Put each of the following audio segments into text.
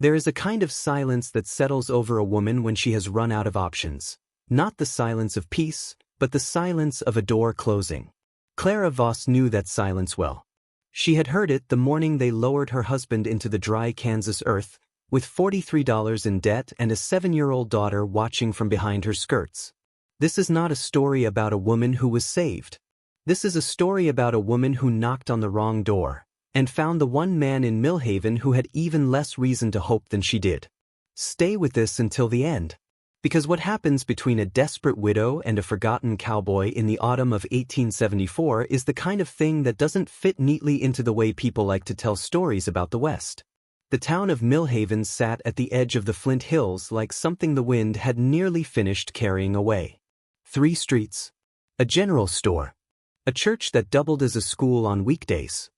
There is a kind of silence that settles over a woman when she has run out of options. Not the silence of peace, but the silence of a door closing. Clara Voss knew that silence well. She had heard it the morning they lowered her husband into the dry Kansas earth, with $43 in debt and a 7-year-old daughter watching from behind her skirts. This is not a story about a woman who was saved. This is a story about a woman who knocked on the wrong door, and found the one man in Millhaven who had even less reason to hope than she did. Stay with this until the end. Because what happens between a desperate widow and a forgotten cowboy in the autumn of 1874 is the kind of thing that doesn't fit neatly into the way people like to tell stories about the West. The town of Millhaven sat at the edge of the Flint Hills like something the wind had nearly finished carrying away. 3 streets. A general store. A church that doubled as a school on weekdays.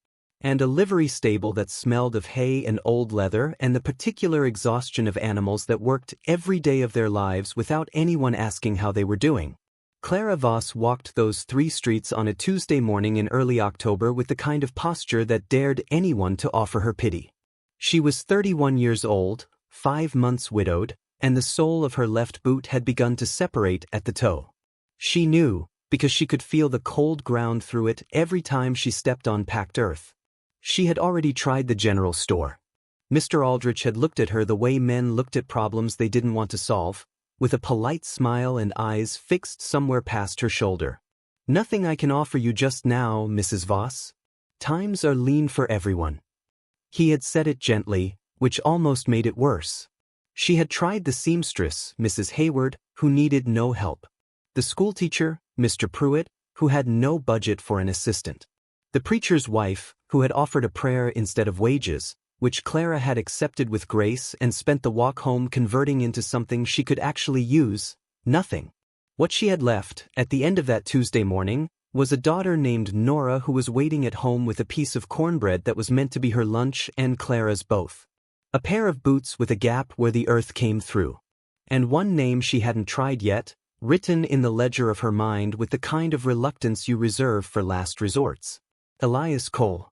And a livery stable that smelled of hay and old leather and the particular exhaustion of animals that worked every day of their lives without anyone asking how they were doing. Clara Voss walked those 3 streets on a Tuesday morning in early October with the kind of posture that dared anyone to offer her pity. She was 31 years old, 5 months widowed, and the sole of her left boot had begun to separate at the toe. She knew, because she could feel the cold ground through it every time she stepped on packed earth. She had already tried the general store. Mr. Aldrich had looked at her the way men looked at problems they didn't want to solve, with a polite smile and eyes fixed somewhere past her shoulder. "Nothing I can offer you just now, Mrs. Voss. Times are lean for everyone." He had said it gently, which almost made it worse. She had tried the seamstress, Mrs. Hayward, who needed no help. The schoolteacher, Mr. Pruitt, who had no budget for an assistant. The preacher's wife, who had offered a prayer instead of wages, which Clara had accepted with grace and spent the walk home converting into something she could actually use, nothing. What she had left, at the end of that Tuesday morning, was a daughter named Nora who was waiting at home with a piece of cornbread that was meant to be her lunch and Clara's both. A pair of boots with a gap where the earth came through. And one name she hadn't tried yet, written in the ledger of her mind with the kind of reluctance you reserve for last resorts. Elias Cole.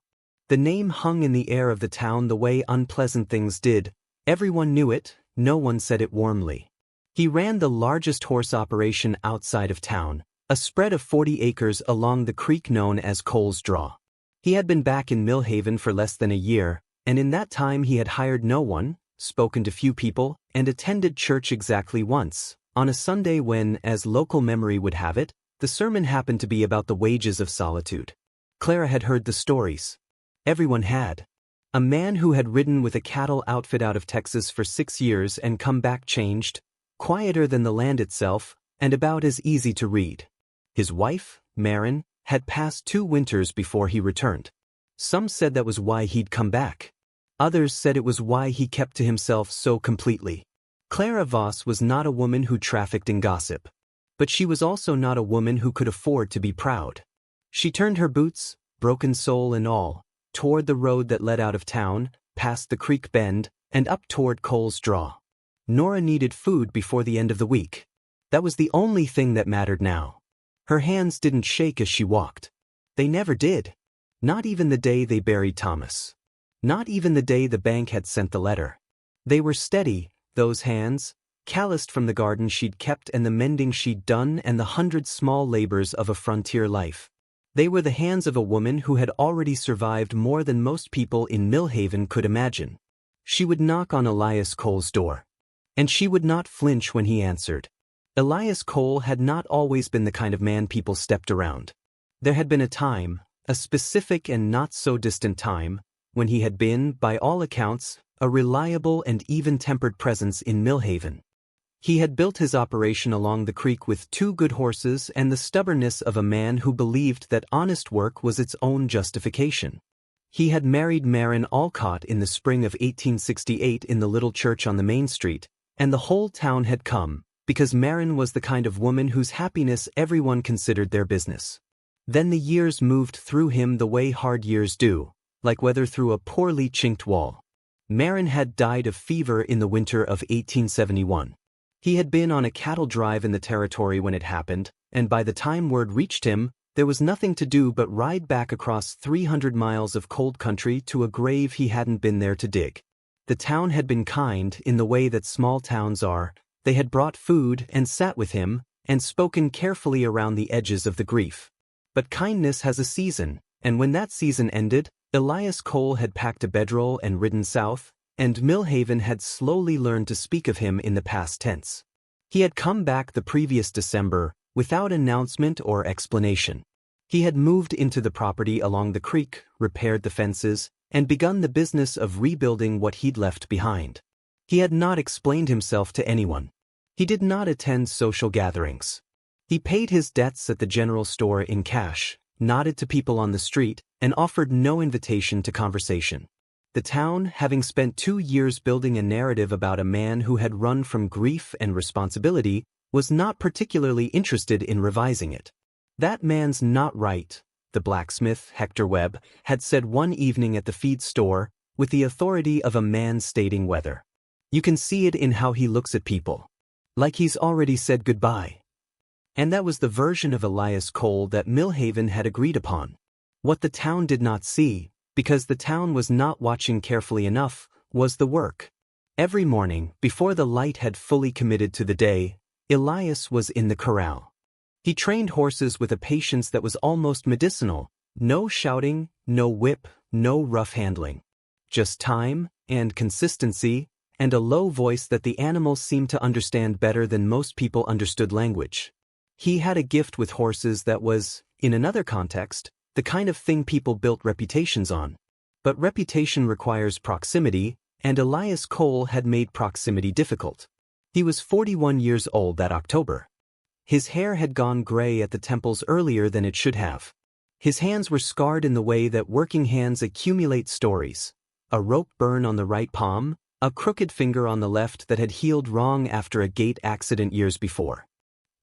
The name hung in the air of the town the way unpleasant things did. Everyone knew it, no one said it warmly. He ran the largest horse operation outside of town, a spread of 40 acres along the creek known as Cole's Draw. He had been back in Millhaven for less than a year, and in that time he had hired no one, spoken to few people, and attended church exactly once, on a Sunday when, as local memory would have it, the sermon happened to be about the wages of solitude. Clara had heard the stories. Everyone had. A man who had ridden with a cattle outfit out of Texas for 6 years and come back changed, quieter than the land itself, and about as easy to read. His wife, Marin, had passed 2 winters before he returned. Some said that was why he'd come back. Others said it was why he kept to himself so completely. Clara Voss was not a woman who trafficked in gossip. But she was also not a woman who could afford to be proud. She turned her boots, broken sole and all, toward the road that led out of town, past the creek bend, and up toward Cole's Draw. Nora needed food before the end of the week. That was the only thing that mattered now. Her hands didn't shake as she walked. They never did. Not even the day they buried Thomas. Not even the day the bank had sent the letter. They were steady, those hands, calloused from the garden she'd kept and the mending she'd done and the 100 small labors of a frontier life. They were the hands of a woman who had already survived more than most people in Millhaven could imagine. She would knock on Elias Cole's door. And she would not flinch when he answered. Elias Cole had not always been the kind of man people stepped around. There had been a time, a specific and not so distant time, when he had been, by all accounts, a reliable and even-tempered presence in Millhaven. He had built his operation along the creek with 2 good horses and the stubbornness of a man who believed that honest work was its own justification. He had married Marin Alcott in the spring of 1868 in the little church on the main street, and the whole town had come, because Marin was the kind of woman whose happiness everyone considered their business. Then the years moved through him the way hard years do, like weather through a poorly chinked wall. Marin had died of fever in the winter of 1871. He had been on a cattle drive in the territory when it happened, and by the time word reached him, there was nothing to do but ride back across 300 miles of cold country to a grave he hadn't been there to dig. The town had been kind in the way that small towns are. They had brought food and sat with him, and spoken carefully around the edges of the grief. But kindness has a season, and when that season ended, Elias Cole had packed a bedroll and ridden south, and Millhaven had slowly learned to speak of him in the past tense. He had come back the previous December, without announcement or explanation. He had moved into the property along the creek, repaired the fences, and begun the business of rebuilding what he'd left behind. He had not explained himself to anyone. He did not attend social gatherings. He paid his debts at the general store in cash, nodded to people on the street, and offered no invitation to conversation. The town, having spent 2 years building a narrative about a man who had run from grief and responsibility, was not particularly interested in revising it. "That man's not right," the blacksmith, Hector Webb, had said one evening at the feed store, with the authority of a man stating weather. "You can see it in how he looks at people. Like he's already said goodbye." And that was the version of Elias Cole that Millhaven had agreed upon. What the town did not see, because the town was not watching carefully enough, was the work. Every morning, before the light had fully committed to the day, Elias was in the corral. He trained horses with a patience that was almost medicinal. No shouting, no whip, no rough handling. Just time, and consistency, and a low voice that the animals seemed to understand better than most people understood language. He had a gift with horses that was, in another context, the kind of thing people built reputations on. But reputation requires proximity, and Elias Cole had made proximity difficult. He was 41 years old that October. His hair had gone gray at the temples earlier than it should have. His hands were scarred in the way that working hands accumulate stories. A rope burn on the right palm, a crooked finger on the left that had healed wrong after a gate accident years before.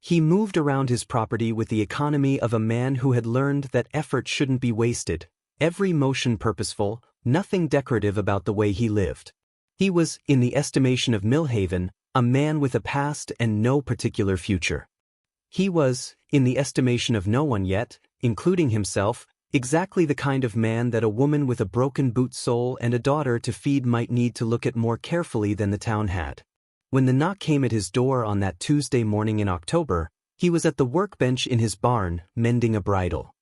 He moved around his property with the economy of a man who had learned that effort shouldn't be wasted, every motion purposeful, nothing decorative about the way he lived. He was, in the estimation of Millhaven, a man with a past and no particular future. He was, in the estimation of no one yet, including himself, exactly the kind of man that a woman with a broken boot sole and a daughter to feed might need to look at more carefully than the town had. When the knock came at his door on that Tuesday morning in October, he was at the workbench in his barn, mending a bridle.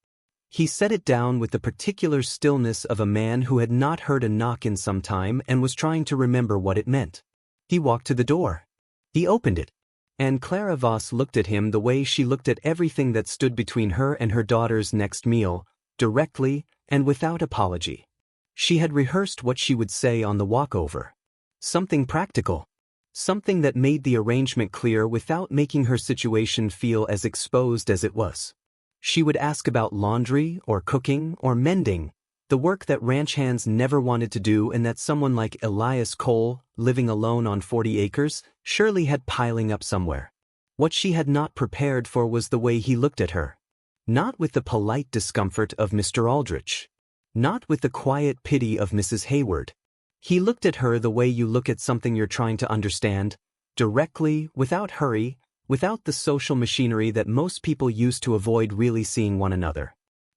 He set it down with the particular stillness of a man who had not heard a knock in some time and was trying to remember what it meant. He walked to the door. He opened it. And Clara Voss looked at him the way she looked at everything that stood between her and her daughter's next meal, directly and without apology. She had rehearsed what she would say on the walkover. Something practical. Something that made the arrangement clear without making her situation feel as exposed as it was. She would ask about laundry or cooking or mending, the work that ranch hands never wanted to do and that someone like Elias Cole, living alone on 40 acres, surely had piling up somewhere. What she had not prepared for was the way he looked at her. Not with the polite discomfort of Mr. Aldrich. Not with the quiet pity of Mrs. Hayward. He looked at her the way you look at something you're trying to understand, directly, without hurry, without the social machinery that most people use to avoid really seeing one another.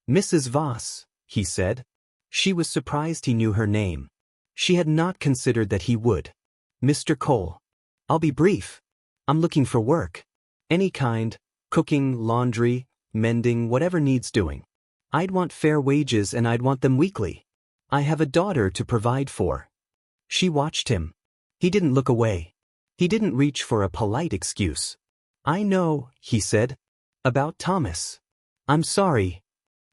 "Mrs. Voss," he said. She was surprised he knew her name. She had not considered that he would. "Mr. Cole. I'll be brief. I'm looking for work. Any kind, cooking, laundry, mending, whatever needs doing. I'd want fair wages and I'd want them weekly. I have a daughter to provide for." She watched him. He didn't look away. He didn't reach for a polite excuse. "I know," he said, "about Thomas. I'm sorry."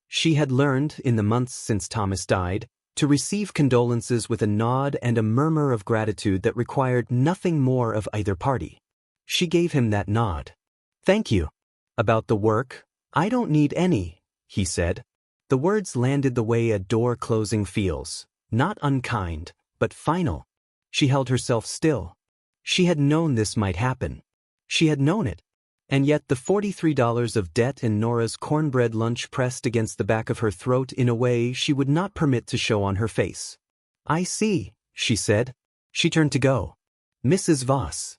She had learned, in the months since Thomas died, to receive condolences with a nod and a murmur of gratitude that required nothing more of either party. She gave him that nod. "Thank you. About the work, I don't need any," he said. The words landed the way a door closing feels, not unkind, but final. She held herself still. She had known this might happen. She had known it. And yet the $43 of debt and Nora's cornbread lunch pressed against the back of her throat in a way she would not permit to show on her face. "I see," she said. She turned to go. "Mrs. Voss."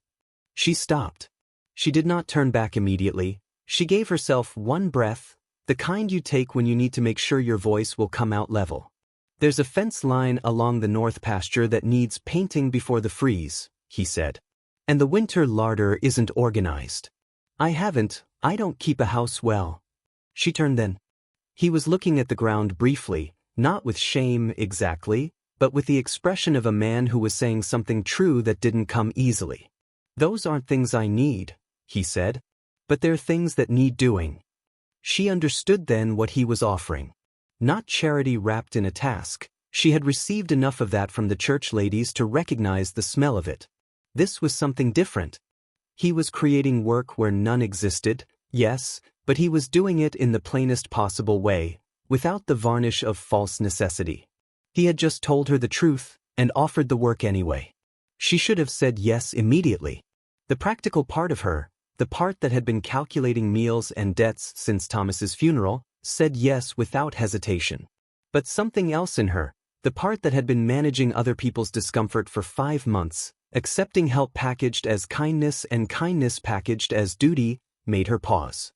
She stopped. She did not turn back immediately. She gave herself one breath, the kind you take when you need to make sure your voice will come out level. There's a fence line along the north pasture that needs painting before the freeze, he said. And the winter larder isn't organized. I don't keep a house well. She turned then. He was looking at the ground briefly, not with shame exactly, but with the expression of a man who was saying something true that didn't come easily. Those aren't things I need, he said. But they're things that need doing. She understood then what he was offering. Not charity wrapped in a task. She had received enough of that from the church ladies to recognize the smell of it. This was something different. He was creating work where none existed, yes, but he was doing it in the plainest possible way, without the varnish of false necessity. He had just told her the truth, and offered the work anyway. She should have said yes immediately. The practical part of her, the part that had been calculating meals and debts since Thomas's funeral, said yes without hesitation. But something else in her, the part that had been managing other people's discomfort for 5 months, accepting help packaged as kindness and kindness packaged as duty, made her pause.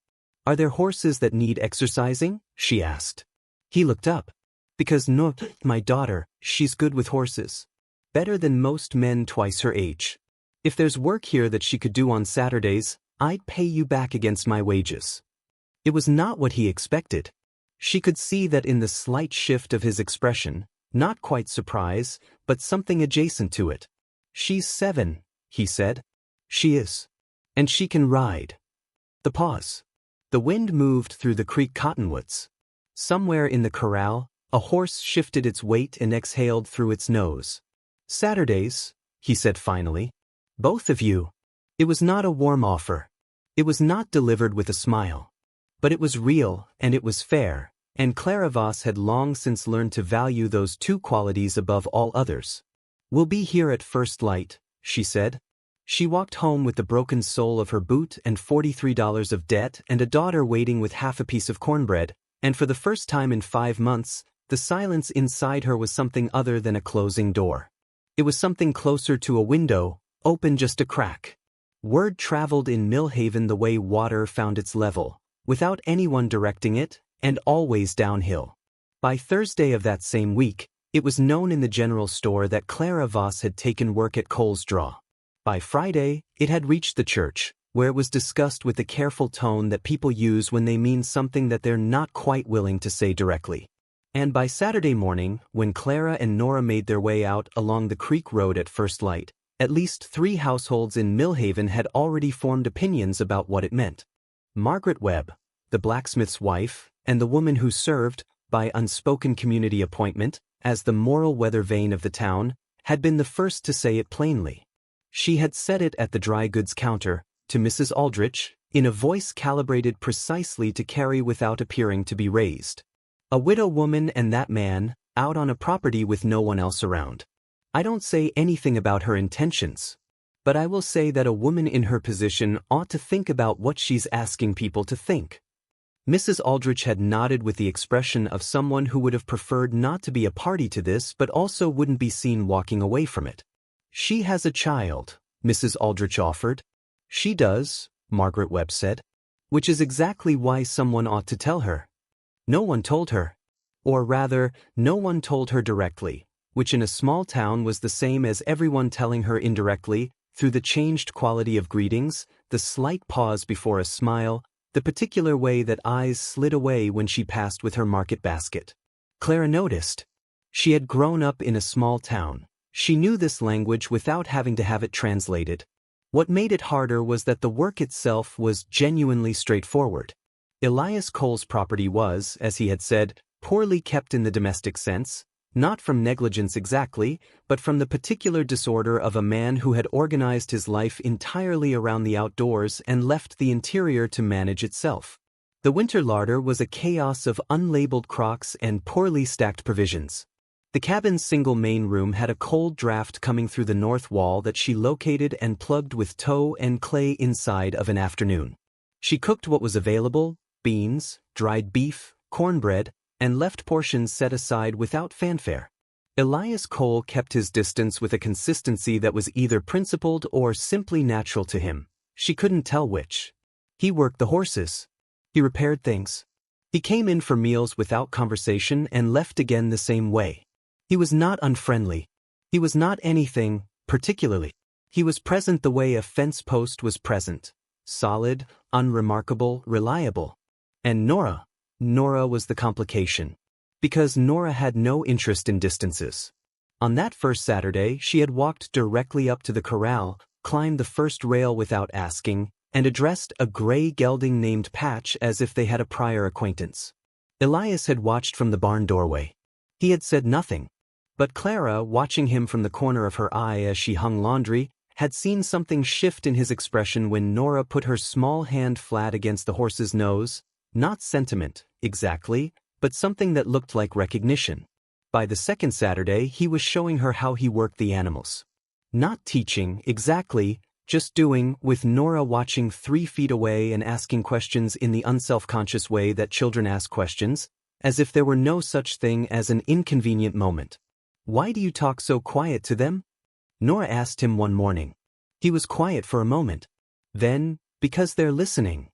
Are there horses that need exercising? She asked. He looked up. Because no, my daughter, she's good with horses. Better than most men twice her age. If there's work here that she could do on Saturdays, I'd pay you back against my wages. It was not what he expected. She could see that in the slight shift of his expression, not quite surprise, but something adjacent to it. She's 7, he said. She is. And she can ride. The pause. The wind moved through the creek cottonwoods. Somewhere in the corral, a horse shifted its weight and exhaled through its nose. Saturdays, he said finally. Both of you. It was not a warm offer. It was not delivered with a smile. But it was real, and it was fair, and Clara Voss had long since learned to value those two qualities above all others. We'll be here at first light, she said. She walked home with the broken sole of her boot and $43 of debt and a daughter waiting with half a piece of cornbread, and for the first time in 5 months, the silence inside her was something other than a closing door. It was something closer to a window, open just a crack. Word traveled in Millhaven the way water found its level, without anyone directing it, and always downhill. By Thursday of that same week, it was known in the general store that Clara Voss had taken work at Cole's Draw. By Friday, it had reached the church, where it was discussed with the careful tone that people use when they mean something that they're not quite willing to say directly. And by Saturday morning, when Clara and Nora made their way out along the creek road at first light, at least 3 households in Millhaven had already formed opinions about what it meant. Margaret Webb, the blacksmith's wife, and the woman who served, by unspoken community appointment, as the moral weather vane of the town, had been the first to say it plainly. She had said it at the dry goods counter, to Mrs. Aldrich, in a voice calibrated precisely to carry without appearing to be raised. A widow woman and that man, out on a property with no one else around. I don't say anything about her intentions. But I will say that a woman in her position ought to think about what she's asking people to think. Mrs. Aldrich had nodded with the expression of someone who would have preferred not to be a party to this but also wouldn't be seen walking away from it. She has a child, Mrs. Aldrich offered. She does, Margaret Webb said. Which is exactly why someone ought to tell her. No one told her. Or rather, no one told her directly, which in a small town was the same as everyone telling her indirectly, through the changed quality of greetings, the slight pause before a smile, the particular way that eyes slid away when she passed with her market basket. Clara noticed. She had grown up in a small town. She knew this language without having to have it translated. What made it harder was that the work itself was genuinely straightforward. Elias Cole's property was, as he had said, poorly kept in the domestic sense, not from negligence exactly, but from the particular disorder of a man who had organized his life entirely around the outdoors and left the interior to manage itself. The winter larder was a chaos of unlabeled crocks and poorly stacked provisions. The cabin's single main room had a cold draft coming through the north wall that she located and plugged with tow and clay inside of an afternoon. She cooked what was available, beans, dried beef, cornbread, and left portions set aside without fanfare. Elias Cole kept his distance with a consistency that was either principled or simply natural to him. She couldn't tell which. He worked the horses. He repaired things. He came in for meals without conversation and left again the same way. He was not unfriendly. He was not anything, particularly. He was present the way a fence post was present. Solid, unremarkable, reliable. And Nora was the complication. Because Nora had no interest in distances. On that first Saturday, she had walked directly up to the corral, climbed the first rail without asking, and addressed a gray gelding named Patch as if they had a prior acquaintance. Elias had watched from the barn doorway. He had said nothing. But Clara, watching him from the corner of her eye as she hung laundry, had seen something shift in his expression when Nora put her small hand flat against the horse's nose. Not sentiment, exactly, but something that looked like recognition. By the second Saturday, he was showing her how he worked the animals. Not teaching, exactly, just doing, with Nora watching 3 feet away and asking questions in the unself-conscious way that children ask questions, as if there were no such thing as an inconvenient moment. "Why do you talk so quiet to them?" Nora asked him one morning. He was quiet for a moment. Then, "Because they're listening."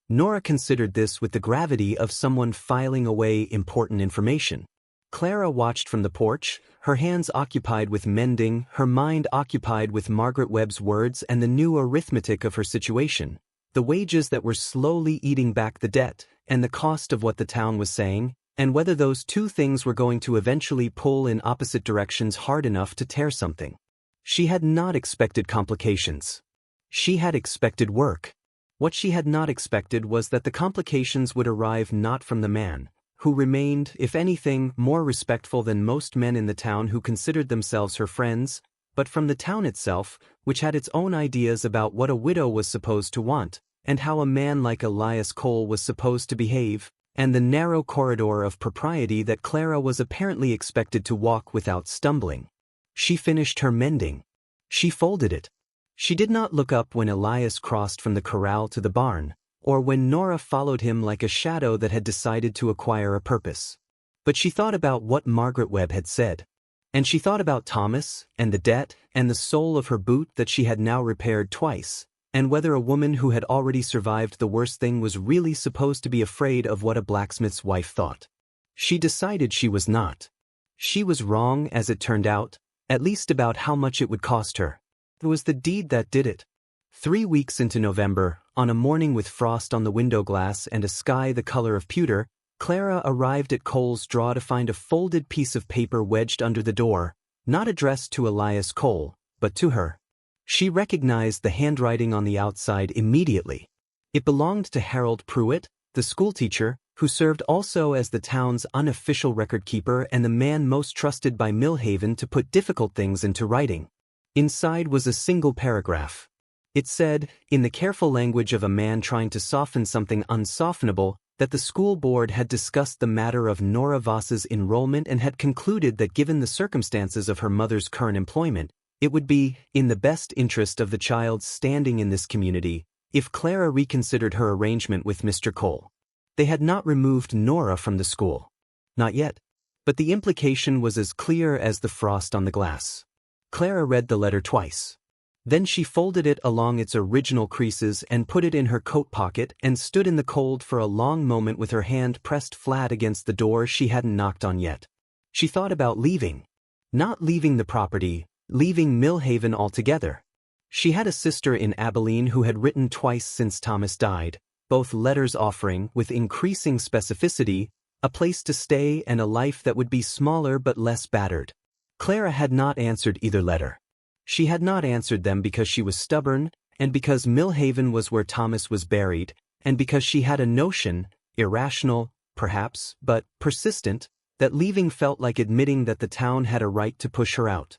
Nora considered this with the gravity of someone filing away important information. Clara watched from the porch, her hands occupied with mending, her mind occupied with Margaret Webb's words and the new arithmetic of her situation, the wages that were slowly eating back the debt, and the cost of what the town was saying, and whether those two things were going to eventually pull in opposite directions hard enough to tear something. She had not expected complications. She had expected work. What she had not expected was that the complications would arrive not from the man, who remained, if anything, more respectful than most men in the town who considered themselves her friends, but from the town itself, which had its own ideas about what a widow was supposed to want, and how a man like Elias Cole was supposed to behave, and the narrow corridor of propriety that Clara was apparently expected to walk without stumbling. She finished her mending. She folded it. She did not look up when Elias crossed from the corral to the barn, or when Nora followed him like a shadow that had decided to acquire a purpose. But she thought about what Margaret Webb had said. And she thought about Thomas, and the debt, and the sole of her boot that she had now repaired twice, and whether a woman who had already survived the worst thing was really supposed to be afraid of what a blacksmith's wife thought. She decided she was not. She was wrong, as it turned out, at least about how much it would cost her. It was the deed that did it. 3 weeks into November, on a morning with frost on the window glass and a sky the color of pewter, Clara arrived at Cole's draw to find a folded piece of paper wedged under the door, not addressed to Elias Cole, but to her. She recognized the handwriting on the outside immediately. It belonged to Harold Pruitt, the schoolteacher, who served also as the town's unofficial record-keeper and the man most trusted by Millhaven to put difficult things into writing. Inside was a single paragraph. It said, in the careful language of a man trying to soften something unsoftenable, that the school board had discussed the matter of Nora Voss's enrollment and had concluded that given the circumstances of her mother's current employment, it would be, in the best interest of the child's standing in this community, if Clara reconsidered her arrangement with Mr. Cole. They had not removed Nora from the school. Not yet. But the implication was as clear as the frost on the glass. Clara read the letter twice. Then she folded it along its original creases and put it in her coat pocket and stood in the cold for a long moment with her hand pressed flat against the door she hadn't knocked on yet. She thought about leaving. Not leaving the property, leaving Millhaven altogether. She had a sister in Abilene who had written twice since Thomas died, both letters offering, with increasing specificity, a place to stay and a life that would be smaller but less battered. Clara had not answered either letter. She had not answered them because she was stubborn, and because Millhaven was where Thomas was buried, and because she had a notion, irrational, perhaps, but persistent, that leaving felt like admitting that the town had a right to push her out.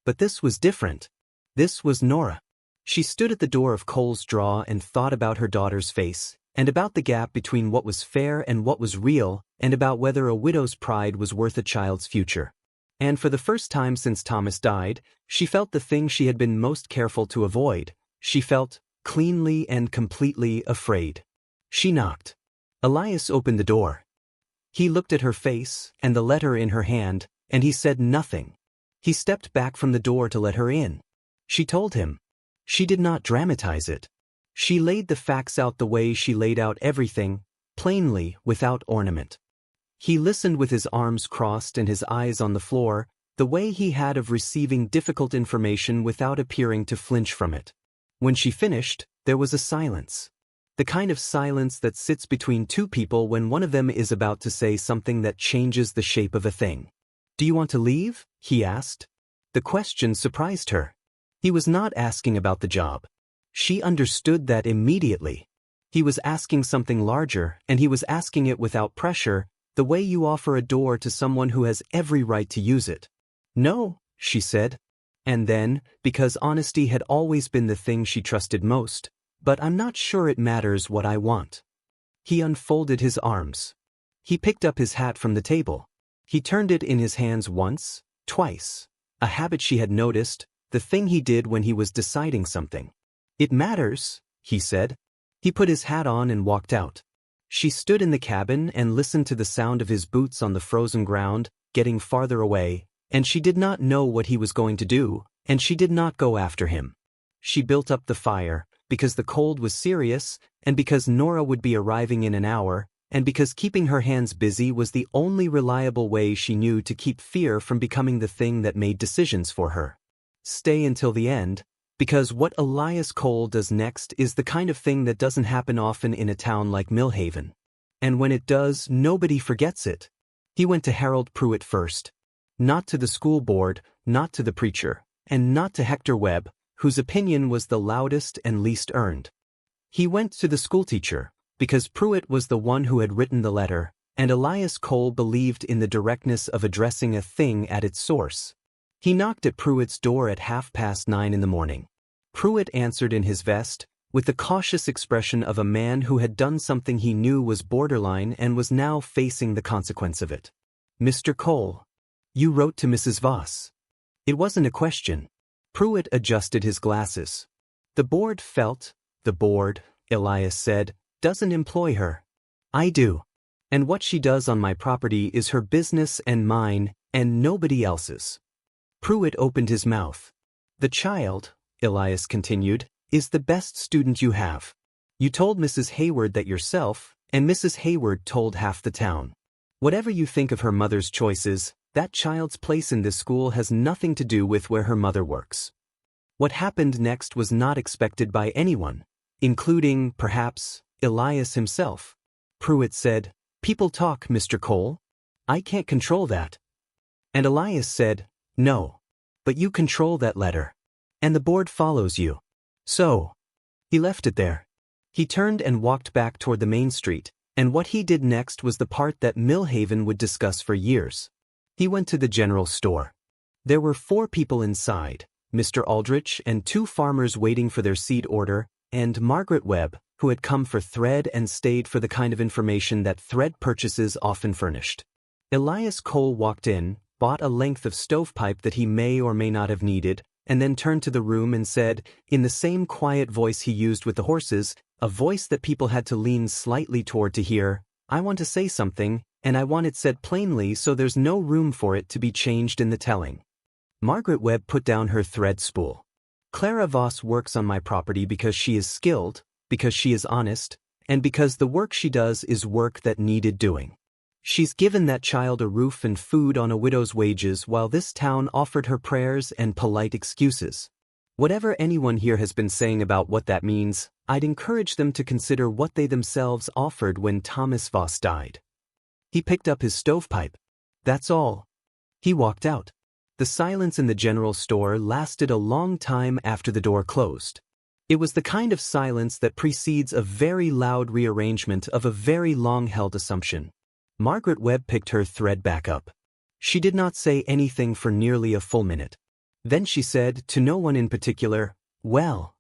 But this was different. This was Nora. She stood at the door of Cole's draw and thought about her daughter's face, and about the gap between what was fair and what was real, and about whether a widow's pride was worth a child's future. And for the first time since Thomas died, she felt the thing she had been most careful to avoid. She felt, cleanly and completely, afraid. She knocked. Elias opened the door. He looked at her face, and the letter in her hand, and he said nothing. He stepped back from the door to let her in. She told him. She did not dramatize it. She laid the facts out the way she laid out everything, plainly, without ornament. He listened with his arms crossed and his eyes on the floor, the way he had of receiving difficult information without appearing to flinch from it. When she finished, there was a silence. The kind of silence that sits between two people when one of them is about to say something that changes the shape of a thing. "Do you want to leave?" he asked. The question surprised her. He was not asking about the job. She understood that immediately. He was asking something larger, and he was asking it without pressure, the way you offer a door to someone who has every right to use it. "No," she said. And then, because honesty had always been the thing she trusted most, "But I'm not sure it matters what I want." He unfolded his arms. He picked up his hat from the table. He turned it in his hands once, twice, a habit she had noticed, the thing he did when he was deciding something. "It matters," he said. He put his hat on and walked out. She stood in the cabin and listened to the sound of his boots on the frozen ground, getting farther away, and she did not know what he was going to do, and she did not go after him. She built up the fire, because the cold was serious, and because Nora would be arriving in an hour, and because keeping her hands busy was the only reliable way she knew to keep fear from becoming the thing that made decisions for her. Stay until the end, because what Elias Cole does next is the kind of thing that doesn't happen often in a town like Millhaven. And when it does, nobody forgets it. He went to Harold Pruitt first. Not to the school board, not to the preacher, and not to Hector Webb, whose opinion was the loudest and least earned. He went to the schoolteacher, because Pruitt was the one who had written the letter, and Elias Cole believed in the directness of addressing a thing at its source. He knocked at Pruitt's door at 9:30 in the morning. Pruitt answered in his vest, with the cautious expression of a man who had done something he knew was borderline and was now facing the consequence of it. "Mr. Cole, you wrote to Mrs. Voss." It wasn't a question. Pruitt adjusted his glasses. The board, Elias said, doesn't employ her. I do. And what she does on my property is her business and mine, and nobody else's. Pruitt opened his mouth. "The child," Elias continued, "is the best student you have. You told Mrs. Hayward that yourself, and Mrs. Hayward told half the town. Whatever you think of her mother's choices, that child's place in this school has nothing to do with where her mother works." What happened next was not expected by anyone, including, perhaps, Elias himself. Pruitt said, "People talk, Mr. Cole. I can't control that." And Elias said, "No. But you control that letter. And the board follows you. So." He left it there. He turned and walked back toward the main street, and what he did next was the part that Millhaven would discuss for years. He went to the general store. There were 4 people inside, Mr. Aldrich and 2 farmers waiting for their seed order, and Margaret Webb, who had come for thread and stayed for the kind of information that thread purchases often furnished. Elias Cole walked in, bought a length of stovepipe that he may or may not have needed, and then turned to the room and said, in the same quiet voice he used with the horses, a voice that people had to lean slightly toward to hear, "I want to say something, and I want it said plainly so there's no room for it to be changed in the telling." Margaret Webb put down her thread spool. "Clara Voss works on my property because she is skilled, because she is honest, and because the work she does is work that needed doing. She's given that child a roof and food on a widow's wages while this town offered her prayers and polite excuses. Whatever anyone here has been saying about what that means, I'd encourage them to consider what they themselves offered when Thomas Voss died." He picked up his stovepipe. "That's all." He walked out. The silence in the general store lasted a long time after the door closed. It was the kind of silence that precedes a very loud rearrangement of a very long-held assumption. Margaret Webb picked her thread back up. She did not say anything for nearly a full minute. Then she said, to no one in particular, "Well."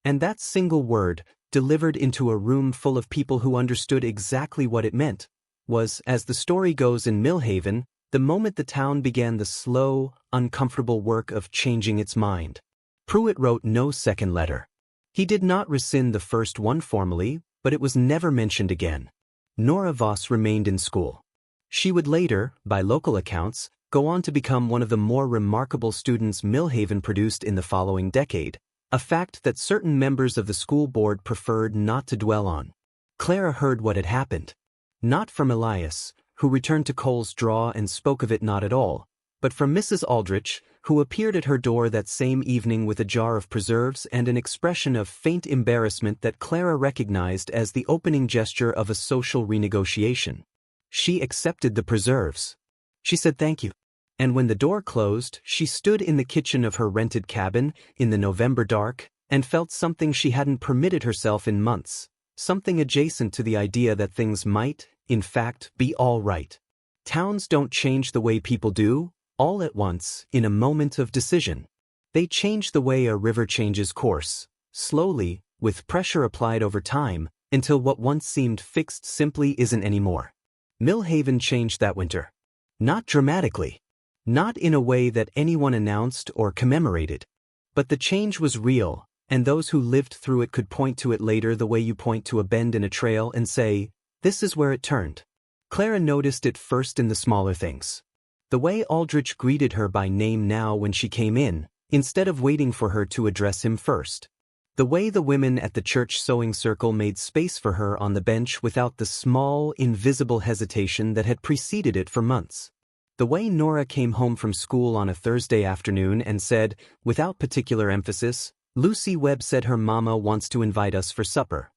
And that single word, delivered into a room full of people who understood exactly what it meant, was, as the story goes in Millhaven, the moment the town began the slow, uncomfortable work of changing its mind. Pruitt wrote no second letter. He did not rescind the first one formally, but it was never mentioned again. Nora Voss remained in school. She would later, by local accounts, go on to become one of the more remarkable students Millhaven produced in the following decade, a fact that certain members of the school board preferred not to dwell on. Clara heard what had happened. Not from Elias, who returned to Cole's draw and spoke of it not at all, but from Mrs. Aldrich, who appeared at her door that same evening with a jar of preserves and an expression of faint embarrassment that Clara recognized as the opening gesture of a social renegotiation. She accepted the preserves. She said thank you. And when the door closed, she stood in the kitchen of her rented cabin, in the November dark, and felt something she hadn't permitted herself in months, something adjacent to the idea that things might, in fact, be all right. Towns don't change the way people do, all at once, in a moment of decision. They change the way a river changes course, slowly, with pressure applied over time, until what once seemed fixed simply isn't anymore. Millhaven changed that winter. Not dramatically. Not in a way that anyone announced or commemorated. But the change was real, and those who lived through it could point to it later the way you point to a bend in a trail and say, this is where it turned. Clara noticed it first in the smaller things. The way Aldrich greeted her by name now when she came in, instead of waiting for her to address him first. The way the women at the church sewing circle made space for her on the bench without the small, invisible hesitation that had preceded it for months. The way Nora came home from school on a Thursday afternoon and said, without particular emphasis, Lucy Webb said her mama wants to invite us for supper.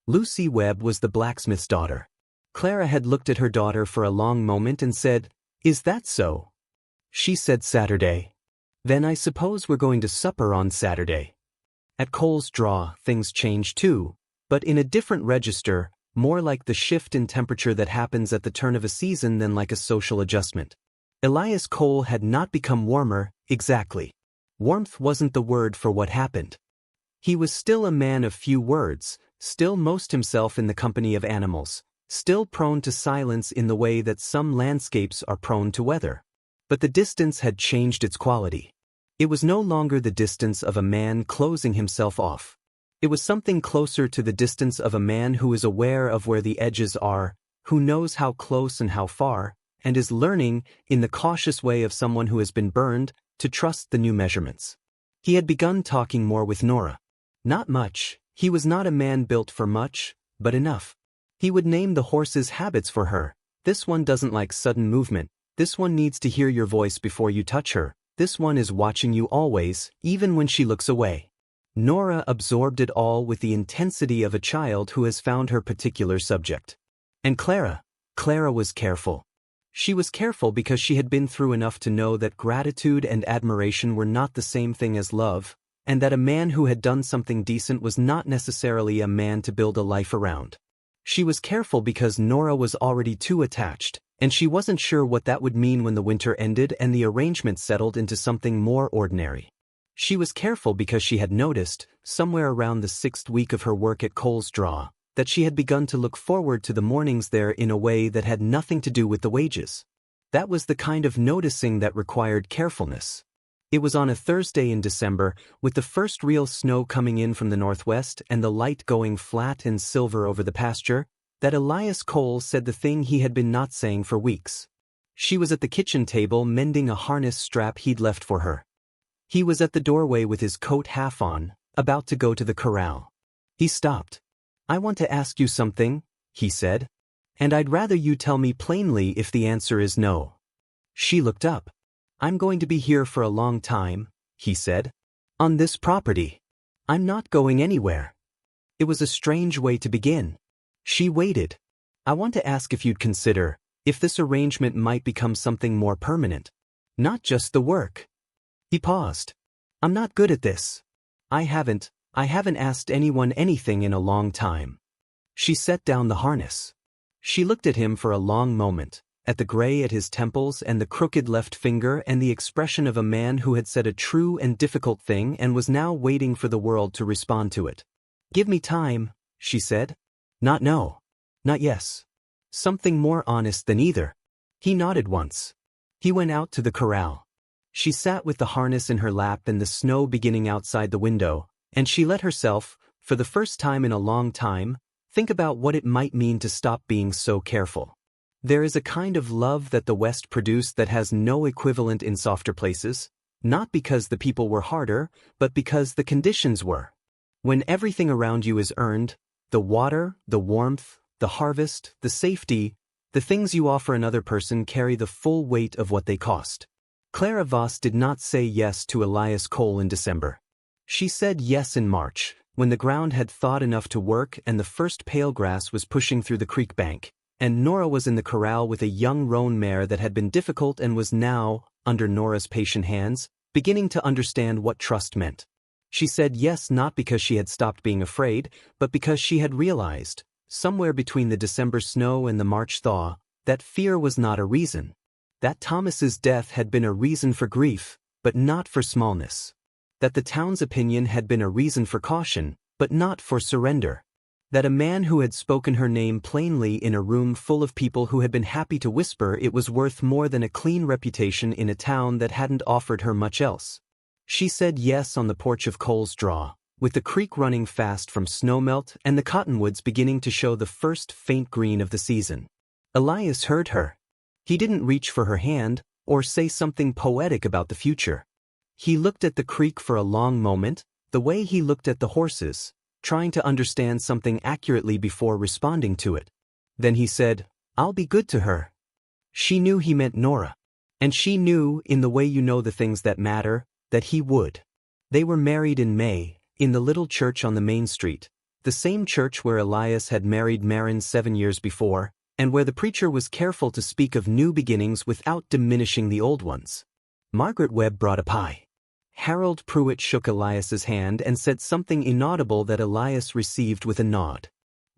Lucy Webb was the blacksmith's daughter. Clara had looked at her daughter for a long moment and said, is that so? She said Saturday. Then I suppose we're going to supper on Saturday. At Cole's Draw, things changed too, but in a different register, more like the shift in temperature that happens at the turn of a season than like a social adjustment. Elias Cole had not become warmer, exactly. Warmth wasn't the word for what happened. He was still a man of few words, still most himself in the company of animals, still prone to silence in the way that some landscapes are prone to weather. But the distance had changed its quality. It was no longer the distance of a man closing himself off. It was something closer to the distance of a man who is aware of where the edges are, who knows how close and how far, and is learning, in the cautious way of someone who has been burned, to trust the new measurements. He had begun talking more with Nora. Not much, he was not a man built for much, but enough. He would name the horse's habits for her. This one doesn't like sudden movement, this one needs to hear your voice before you touch her, this one is watching you always, even when she looks away. Nora absorbed it all with the intensity of a child who has found her particular subject. And Clara was careful. She was careful because she had been through enough to know that gratitude and admiration were not the same thing as love, and that a man who had done something decent was not necessarily a man to build a life around. She was careful because Nora was already too attached, and she wasn't sure what that would mean when the winter ended and the arrangement settled into something more ordinary. She was careful because she had noticed, somewhere around the 6th week of her work at Cole's Draw, that she had begun to look forward to the mornings there in a way that had nothing to do with the wages. That was the kind of noticing that required carefulness. It was on a Thursday in December, with the first real snow coming in from the northwest and the light going flat and silver over the pasture, that Elias Cole said the thing he had been not saying for weeks. She was at the kitchen table mending a harness strap he'd left for her. He was at the doorway with his coat half on, about to go to the corral. He stopped. I want to ask you something, he said. And I'd rather you tell me plainly if the answer is no. She looked up. I'm going to be here for a long time, he said. On this property. I'm not going anywhere. It was a strange way to begin. She waited. I want to ask if you'd consider, if this arrangement might become something more permanent. Not just the work. He paused. I'm not good at this. I haven't asked anyone anything in a long time. She set down the harness. She looked at him for a long moment, at the gray at his temples and the crooked left finger and the expression of a man who had said a true and difficult thing and was now waiting for the world to respond to it. Give me time, she said. Not no. Not yes. Something more honest than either. He nodded once. He went out to the corral. She sat with the harness in her lap and the snow beginning outside the window, and she let herself, for the first time in a long time, think about what it might mean to stop being so careful. There is a kind of love that the West produced that has no equivalent in softer places, not because the people were harder, but because the conditions were. When everything around you is earned, the water, the warmth, the harvest, the safety, the things you offer another person carry the full weight of what they cost. Clara Voss did not say yes to Elias Cole in December. She said yes in March, when the ground had thawed enough to work and the first pale grass was pushing through the creek bank, and Nora was in the corral with a young roan mare that had been difficult and was now, under Nora's patient hands, beginning to understand what trust meant. She said yes not because she had stopped being afraid, but because she had realized, somewhere between the December snow and the March thaw, that fear was not a reason. That Thomas's death had been a reason for grief, but not for smallness. That the town's opinion had been a reason for caution, but not for surrender. That a man who had spoken her name plainly in a room full of people who had been happy to whisper it was worth more than a clean reputation in a town that hadn't offered her much else. She said yes on the porch of Cole's draw, with the creek running fast from snowmelt and the cottonwoods beginning to show the first faint green of the season. Elias heard her. He didn't reach for her hand, or say something poetic about the future. He looked at the creek for a long moment, the way he looked at the horses, trying to understand something accurately before responding to it. Then he said, "I'll be good to her." She knew he meant Nora. And she knew, in the way you know the things that matter, that he would. They were married in May, in the little church on the main street, the same church where Elias had married Marin 7 years before, and where the preacher was careful to speak of new beginnings without diminishing the old ones. Margaret Webb brought a pie. Harold Pruitt shook Elias's hand and said something inaudible that Elias received with a nod.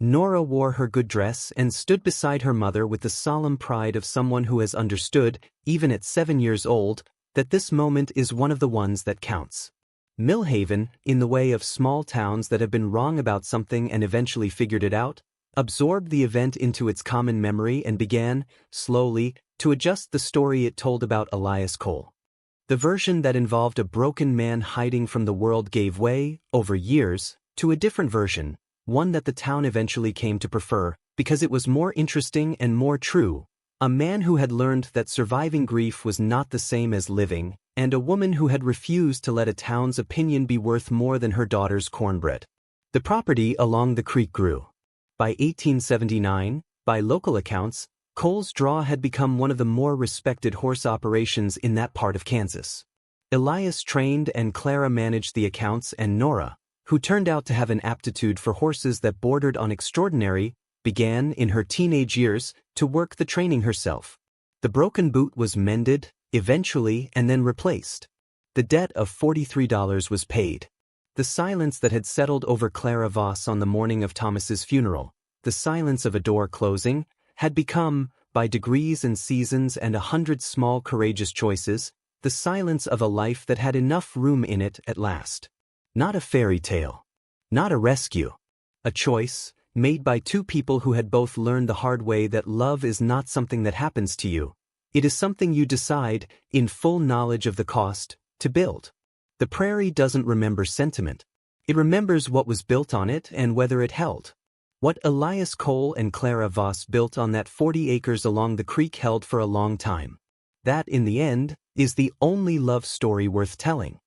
Nora wore her good dress and stood beside her mother with the solemn pride of someone who has understood, even at 7 years old, that this moment is one of the ones that counts. Millhaven, in the way of small towns that have been wrong about something and eventually figured it out, absorbed the event into its common memory and began, slowly, to adjust the story it told about Elias Cole. The version that involved a broken man hiding from the world gave way, over years, to a different version, one that the town eventually came to prefer, because it was more interesting and more true. A man who had learned that surviving grief was not the same as living, and a woman who had refused to let a town's opinion be worth more than her daughter's cornbread. The property along the creek grew. By 1879, by local accounts, Cole's Draw had become one of the more respected horse operations in that part of Kansas. Elias trained and Clara managed the accounts, and Nora, who turned out to have an aptitude for horses that bordered on extraordinary, began, in her teenage years, to work the training herself. The broken boot was mended, eventually, and then replaced. The debt of $43 was paid. The silence that had settled over Clara Voss on the morning of Thomas's funeral, the silence of a door closing, had become, by degrees and seasons and 100 small courageous choices, the silence of a life that had enough room in it at last. Not a fairy tale. Not a rescue. A choice, made by two people who had both learned the hard way that love is not something that happens to you. It is something you decide, in full knowledge of the cost, to build. The prairie doesn't remember sentiment. It remembers what was built on it and whether it held. What Elias Cole and Clara Voss built on that 40 acres along the creek held for a long time. That, in the end, is the only love story worth telling.